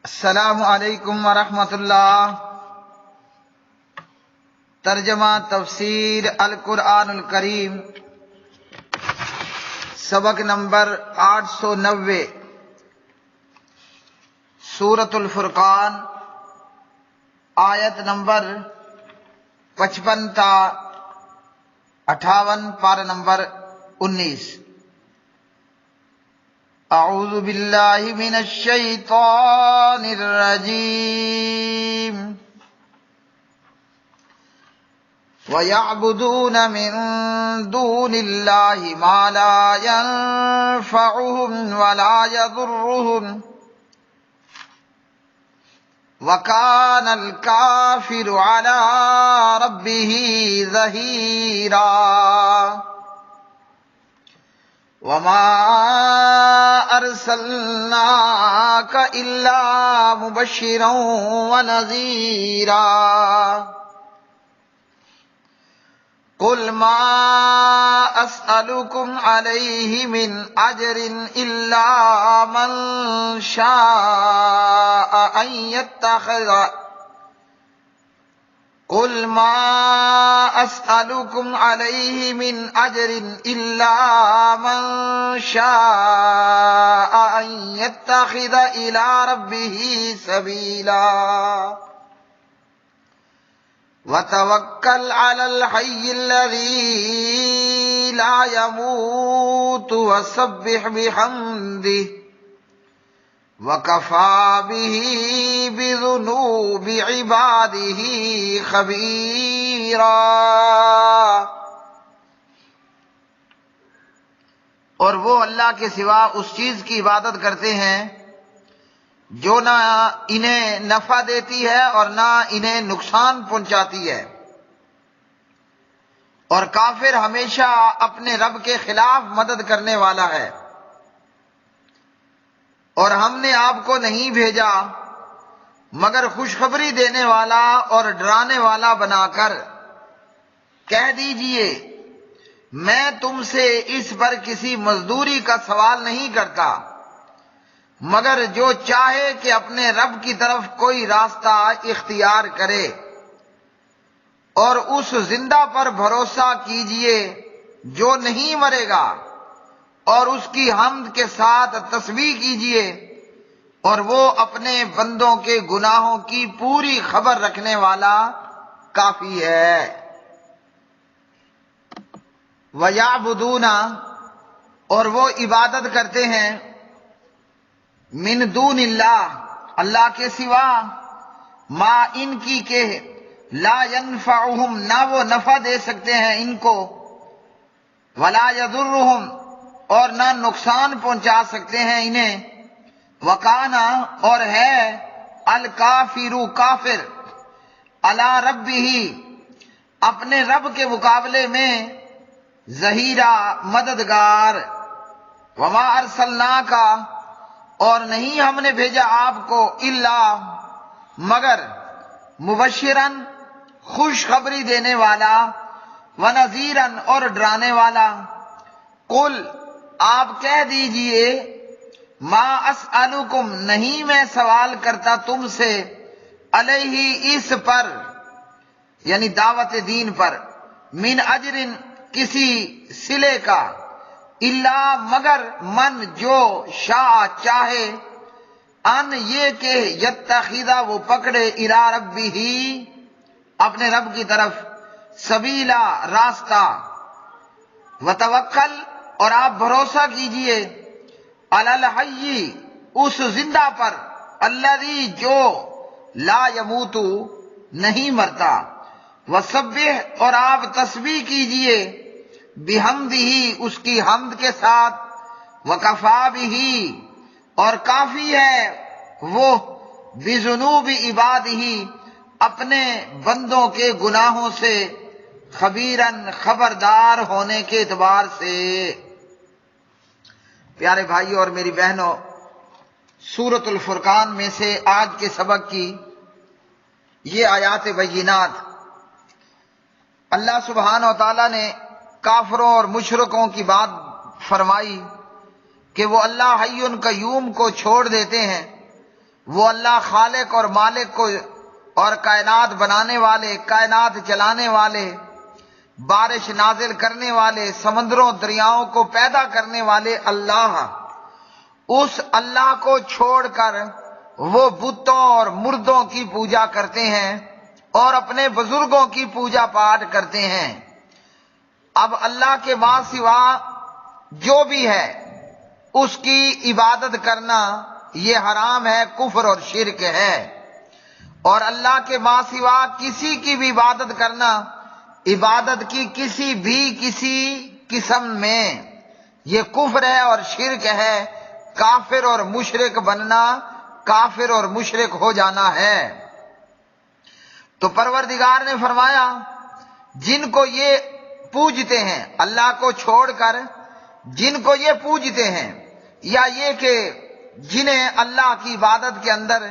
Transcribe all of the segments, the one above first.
السلام علیکم ورحمۃ اللہ۔ ترجمہ تفسیر القرآن الکریم، سبق نمبر 890، سورۃ الفرقان، آیت نمبر 55 تا 58، پارہ نمبر 19۔ اعوذ باللہ من الشیطان الرجیم۔ وَيَعْبُدُونَ مِن دُونِ اللَّهِ مَا لَا يَنفَعُهُمْ وَلَا يَضُرُّهُمْ وَكَانَ الْكَافِرُ عَلَى رَبِّهِ ظَهِيرًا۔ وَمَا أَرْسَلْنَاكَ إِلَّا مُبَشِّرًا وَنَذِيرًا۔ قُلْ مَا أَسْأَلُكُمْ عَلَيْهِ مِنْ أَجْرٍ إِلَّا مَنْ شَاءَ أَنْ يَتَّخِذَ قُلْ مَا أَسْأَلُكُمْ عَلَيْهِ مِنْ أَجْرٍ إِلَّا مَنْ شَاءَ أَنْ يَتَّخِذَ إِلَى رَبِّهِ سَبِيلًا۔ وَتَوَكَّلْ عَلَى الْحَيِّ الَّذِي لَا يَمُوتُ وَسَبِّحْ بِحَمْدِهِ وَكَفَى بِهِ بِذُنُوبِ عِبَادِهِ خَبِيرًا۔ اور وہ اللہ کے سوا اس چیز کی عبادت کرتے ہیں جو نہ انہیں نفع دیتی ہے اور نہ انہیں نقصان پہنچاتی ہے، اور کافر ہمیشہ اپنے رب کے خلاف مدد کرنے والا ہے۔ اور ہم نے آپ کو نہیں بھیجا مگر خوشخبری دینے والا اور ڈرانے والا بنا کر۔ کہہ دیجئے میں تم سے اس پر کسی مزدوری کا سوال نہیں کرتا، مگر جو چاہے کہ اپنے رب کی طرف کوئی راستہ اختیار کرے، اور اس زندہ پر بھروسہ کیجئے جو نہیں مرے گا، اور اس کی حمد کے ساتھ تسبیح کیجئے، اور وہ اپنے بندوں کے گناہوں کی پوری خبر رکھنے والا کافی ہے۔ وَيَعْبُدُونَ، اور وہ عبادت کرتے ہیں، من دون اللہ، اللہ کے سوا، ما ان کی کہ لا ينفعهم، نہ وہ نفع دے سکتے ہیں ان کو، ولا يضرهم، اور نہ نقصان پہنچا سکتے ہیں انہیں، وکانا، اور ہے الکافر کافر، علی ربہ، اپنے رب کے مقابلے میں، ظہیرا، مددگار۔ وما ارسلناک، اور نہیں ہم نے بھیجا آپ کو، الا، مگر، مبشرن، خوشخبری دینے والا، ونذیرن، اور ڈرانے والا۔ قل، آپ کہہ دیجئے، ما اسألکم، نہیں میں سوال کرتا تم سے، علیہ، اس پر، یعنی دعوت دین پر، من اجر، کسی صلے کا، الا، مگر، من، جو، شاء، چاہے، ان، یہ کہ، یتخذا، وہ پکڑے، الی ربہ، اپنے رب کی طرف، سبیلا، راستہ۔ وتوکل، اور آپ بھروسہ کیجئے، علی الحی، اس زندہ پر، الذی، جو، لا یموت، نہیں مرتا، وسبح، اور آپ تسبیح کیجئے، بحمدہ، اس کی حمد کے ساتھ، وکفا بہ، اور کافی ہے وہ، بذنوب عبادہ، اپنے بندوں کے گناہوں سے، خبیرن، خبردار ہونے کے اعتبار سے۔ پیارے بھائیوں اور میری بہنوں، سورۃ الفرقان میں سے آج کے سبق کی یہ آیات بینات، اللہ سبحانہ و تعالیٰ نے کافروں اور مشرکوں کی بات فرمائی کہ وہ اللہ حی قیوم کو چھوڑ دیتے ہیں وہ اللہ خالق اور مالک کو اور کائنات بنانے والے، کائنات چلانے والے، بارش نازل کرنے والے، سمندروں دریاؤں کو پیدا کرنے والے اللہ، اس اللہ کو چھوڑ کر وہ بتوں اور مردوں کی پوجا کرتے ہیں اور اپنے بزرگوں کی پوجا پاٹ کرتے ہیں۔ اب اللہ کے ماں سوا جو بھی ہے اس کی عبادت کرنا یہ حرام ہے، کفر اور شرک ہے، اور اللہ کے ماں سوا کسی کی بھی عبادت کرنا، عبادت کی کسی قسم میں یہ کفر ہے اور شرک ہے، کافر اور مشرک بننا، کافر اور مشرک ہو جانا ہے۔ تو پروردگار نے فرمایا جن کو یہ پوجتے ہیں، اللہ کو چھوڑ کر جن کو یہ پوجتے ہیں، یا یہ کہ جنہیں اللہ کی عبادت کے اندر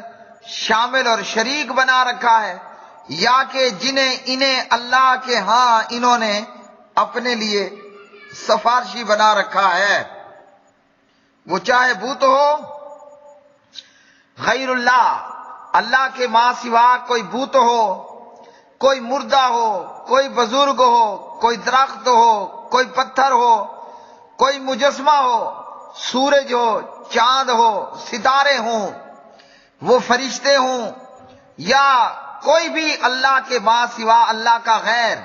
شامل اور شریک بنا رکھا ہے، یا کہ انہیں اللہ کے ہاں انہوں نے اپنے لیے سفارشی بنا رکھا ہے، وہ چاہے بت ہو، غیر اللہ کے ماں سوا کوئی بت ہو، کوئی مردہ ہو، کوئی بزرگ ہو، کوئی درخت ہو، کوئی پتھر ہو، کوئی مجسمہ ہو، سورج ہو، چاند ہو، ستارے ہوں، وہ فرشتے ہوں، یا کوئی بھی اللہ کے ماں سوا اللہ کا غیر،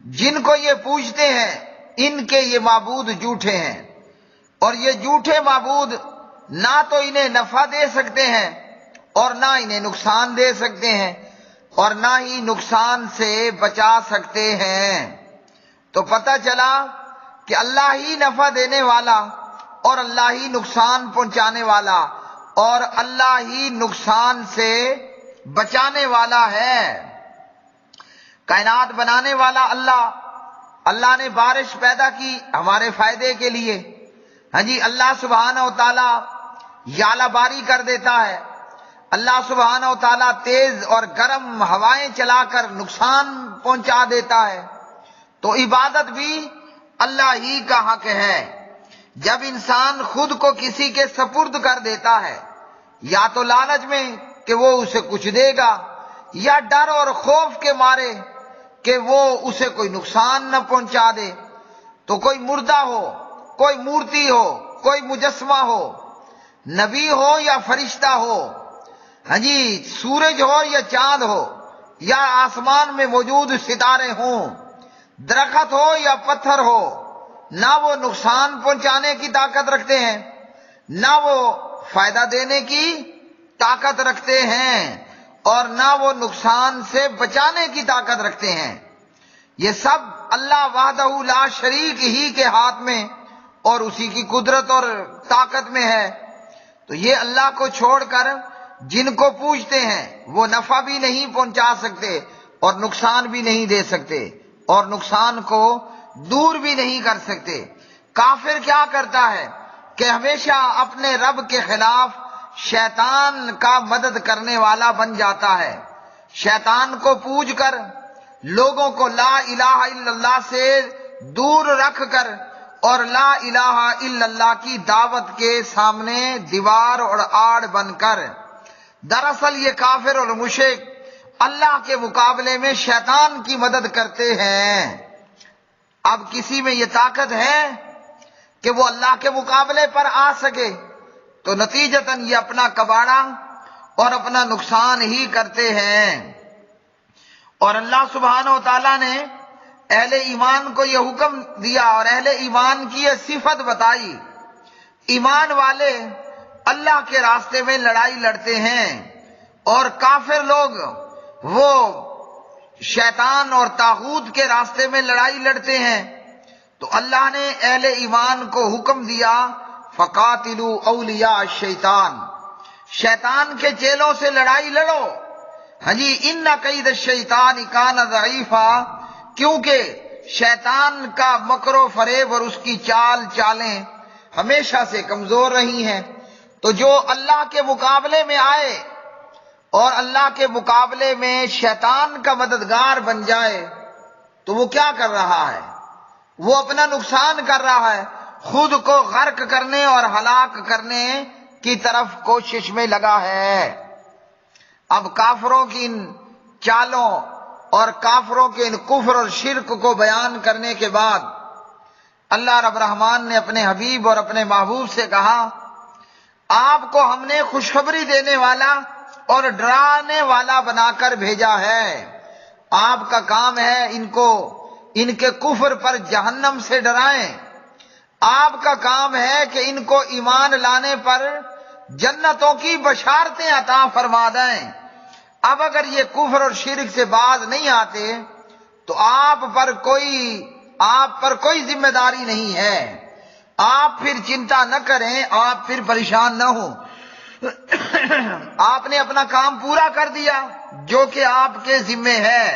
جن کو یہ پوجتے ہیں ان کے یہ معبود جھوٹے ہیں، اور یہ جھوٹے معبود نہ تو انہیں نفع دے سکتے ہیں اور نہ انہیں نقصان دے سکتے ہیں، اور نہ ہی نقصان سے بچا سکتے ہیں۔ تو پتہ چلا کہ اللہ ہی نفع دینے والا اور اللہ ہی نقصان پہنچانے والا اور اللہ ہی نقصان سے بچانے والا ہے۔ کائنات بنانے والا اللہ نے بارش پیدا کی ہمارے فائدے کے لیے، ہاں جی، اللہ سبحانہ و تعالی یالہ باری کر دیتا ہے، اللہ سبحانہ و تعالی تیز اور گرم ہوائیں چلا کر نقصان پہنچا دیتا ہے۔ تو عبادت بھی اللہ ہی کا حق ہے۔ جب انسان خود کو کسی کے سپرد کر دیتا ہے، یا تو لالچ میں کہ وہ اسے کچھ دے گا، یا ڈر اور خوف کے مارے کہ وہ اسے کوئی نقصان نہ پہنچا دے، تو کوئی مردہ ہو، کوئی مورتی ہو، کوئی مجسمہ ہو، نبی ہو یا فرشتہ ہو، ہاں جی، سورج ہو یا چاند ہو، یا آسمان میں موجود ستارے ہوں، درخت ہو یا پتھر ہو، نہ وہ نقصان پہنچانے کی طاقت رکھتے ہیں، نہ وہ فائدہ دینے کی طاقت رکھتے ہیں، اور نہ وہ نقصان سے بچانے کی طاقت رکھتے ہیں۔ یہ سب اللہ وحدہ لا شریک ہی کے ہاتھ میں اور اسی کی قدرت اور طاقت میں ہے۔ تو یہ اللہ کو چھوڑ کر جن کو پوجتے ہیں وہ نفع بھی نہیں پہنچا سکتے اور نقصان بھی نہیں دے سکتے اور نقصان کو دور بھی نہیں کر سکتے۔ کافر کیا کرتا ہے کہ ہمیشہ اپنے رب کے خلاف شیطان کا مدد کرنے والا بن جاتا ہے، شیطان کو پوج کر لوگوں کو لا الہ الا اللہ سے دور رکھ کر اور لا الہ الا اللہ کی دعوت کے سامنے دیوار اور آڑ بن کر، دراصل یہ کافر اور مشرک اللہ کے مقابلے میں شیطان کی مدد کرتے ہیں۔ اب کسی میں یہ طاقت ہے کہ وہ اللہ کے مقابلے پر آ سکے، تو نتیجتاً یہ اپنا کباڑا اور اپنا نقصان ہی کرتے ہیں۔ اور اللہ سبحانہ و تعالیٰ نے اہل ایمان کو یہ حکم دیا اور اہل ایمان کی یہ صفت بتائی، ایمان والے اللہ کے راستے میں لڑائی لڑتے ہیں، اور کافر لوگ وہ شیطان اور طاغوت کے راستے میں لڑائی لڑتے ہیں۔ تو اللہ نے اہل ایمان کو حکم دیا فقاتلوا اولیاء الشیطان، شیطان کے چیلوں سے لڑائی لڑو، ہاں جی، ان کید الشیطان کان ضعیفا، کیونکہ شیطان کا مکر و فریب اور اس کی چالیں ہمیشہ سے کمزور رہی ہیں۔ تو جو اللہ کے مقابلے میں آئے اور اللہ کے مقابلے میں شیطان کا مددگار بن جائے تو وہ کیا کر رہا ہے؟ وہ اپنا نقصان کر رہا ہے، خود کو غرق کرنے اور ہلاک کرنے کی طرف کوشش میں لگا ہے۔ اب کافروں کی ان چالوں اور کافروں کے ان کفر اور شرک کو بیان کرنے کے بعد اللہ رب الرحمن نے اپنے حبیب اور اپنے محبوب سے کہا، آپ کو ہم نے خوشخبری دینے والا اور ڈرانے والا بنا کر بھیجا ہے۔ آپ کا کام ہے ان کو ان کے کفر پر جہنم سے ڈرائیں، آپ کا کام ہے کہ ان کو ایمان لانے پر جنتوں کی بشارتیں عطا فرما دیں۔ اب اگر یہ کفر اور شرک سے باز نہیں آتے تو آپ پر کوئی ذمہ داری نہیں ہے، آپ پھر چنتا نہ کریں، آپ پھر پریشان نہ ہوں۔ آپ نے اپنا کام پورا کر دیا جو کہ آپ کے ذمے ہے۔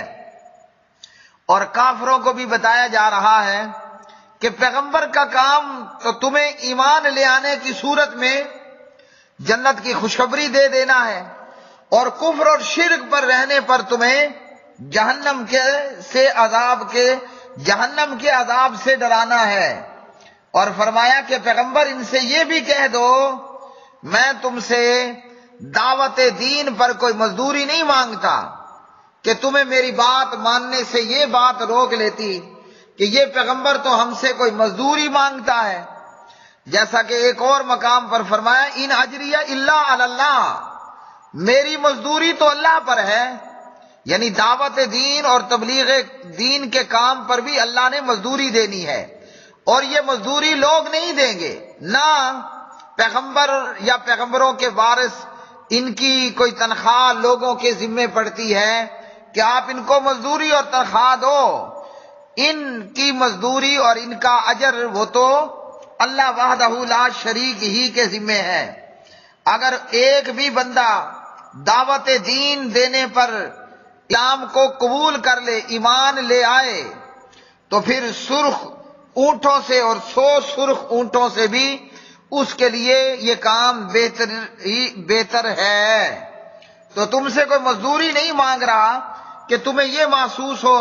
اور کافروں کو بھی بتایا جا رہا ہے کہ پیغمبر کا کام تو تمہیں ایمان لے آنے کی صورت میں جنت کی خوشخبری دے دینا ہے، اور کفر اور شرک پر رہنے پر تمہیں جہنم کے عذاب سے ڈرانا ہے۔ اور فرمایا کہ پیغمبر ان سے یہ بھی کہہ دو، میں تم سے دعوت دین پر کوئی مزدوری نہیں مانگتا کہ تمہیں میری بات ماننے سے یہ بات روک لیتی کہ یہ پیغمبر تو ہم سے کوئی مزدوری مانگتا ہے۔ جیسا کہ ایک اور مقام پر فرمایا، ان اجریہ الا علی اللہ، میری مزدوری تو اللہ پر ہے، یعنی دعوت دین اور تبلیغ دین کے کام پر بھی اللہ نے مزدوری دینی ہے، اور یہ مزدوری لوگ نہیں دیں گے، نہ پیغمبر یا پیغمبروں کے وارث ان کی کوئی تنخواہ لوگوں کے ذمے پڑتی ہے کہ آپ ان کو مزدوری اور تنخواہ دو۔ ان کی مزدوری اور ان کا اجر وہ تو اللہ وحدہ لا شریک ہی کے ذمے ہے۔ اگر ایک بھی بندہ دعوت دین دینے پر اسلام کو قبول کر لے، ایمان لے آئے، تو پھر سرخ اونٹوں سے اور 100 سرخ اونٹوں سے بھی اس کے لیے یہ کام بہتر ہے۔ تو تم سے کوئی مزدوری نہیں مانگ رہا کہ تمہیں یہ محسوس ہو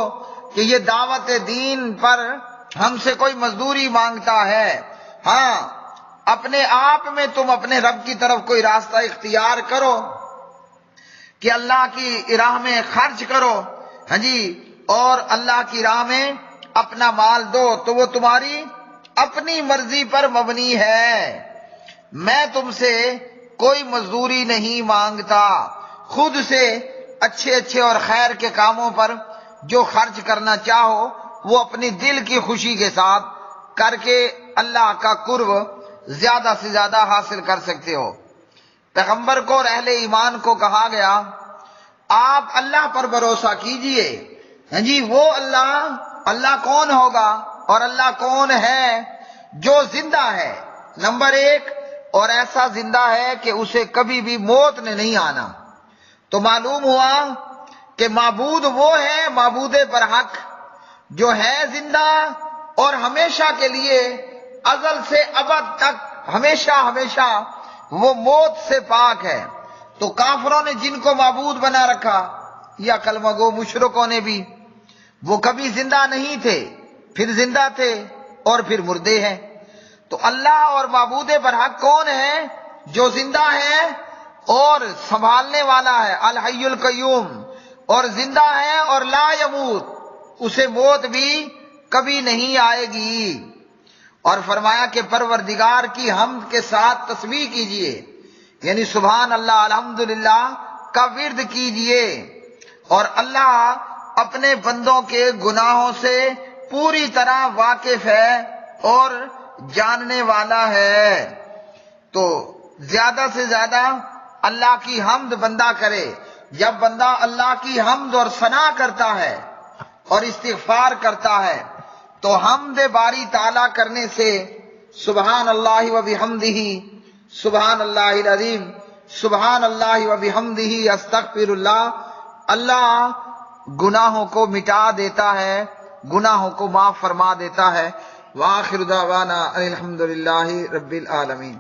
کہ یہ دعوت دین پر ہم سے کوئی مزدوری مانگتا ہے۔ ہاں، اپنے آپ میں تم اپنے رب کی طرف کوئی راستہ اختیار کرو کہ اللہ کی راہ میں خرچ کرو، ہاں جی، اور اللہ کی راہ میں اپنا مال دو، تو وہ تمہاری اپنی مرضی پر مبنی ہے۔ میں تم سے کوئی مزدوری نہیں مانگتا، خود سے اچھے اور خیر کے کاموں پر جو خرچ کرنا چاہو وہ اپنی دل کی خوشی کے ساتھ کر کے اللہ کا قرب زیادہ سے زیادہ حاصل کر سکتے ہو۔ پیغمبر کو اور اہل ایمان کو کہا گیا، آپ اللہ پر بھروسہ کیجئے۔ ہاں جی، وہ اللہ کون ہوگا اور اللہ کون ہے؟ جو زندہ ہے، نمبر 1، اور ایسا زندہ ہے کہ اسے کبھی بھی موت نے نہیں آنا۔ تو معلوم ہوا کہ معبود وہ ہے، معبود برحق، جو ہے زندہ اور ہمیشہ کے لیے ازل سے ابد تک ہمیشہ وہ موت سے پاک ہے۔ تو کافروں نے جن کو معبود بنا رکھا یا کلمہ گو مشرکوں نے بھی، وہ کبھی زندہ نہیں تھے، پھر زندہ تھے اور پھر مردے ہیں۔ تو اللہ اور معبود برحق کون ہے؟ جو زندہ ہے اور سنبھالنے والا ہے، الحی القیوم، اور زندہ ہے اور لا یموت، اسے موت بھی کبھی نہیں آئے گی۔ اور فرمایا کہ پروردگار کی حمد کے ساتھ تسبیح کیجئے، یعنی سبحان اللہ الحمدللہ کا ورد کیجئے۔ اور اللہ اپنے بندوں کے گناہوں سے پوری طرح واقف ہے اور جاننے والا ہے۔ تو زیادہ سے زیادہ اللہ کی حمد بندہ کرے۔ جب بندہ اللہ کی حمد اور ثنا کرتا ہے اور استغفار کرتا ہے تو حمد باری تعالیٰ کرنے سے سبحان اللہ و بحمدہ، سبحان اللہ العظیم، سبحان اللہ و بحمدہ، استغفر اللہ، اللہ گناہوں کو مٹا دیتا ہے، گناہوں کو معاف فرما دیتا ہے۔ وآخر دعوانا الحمدللہ رب العالمین۔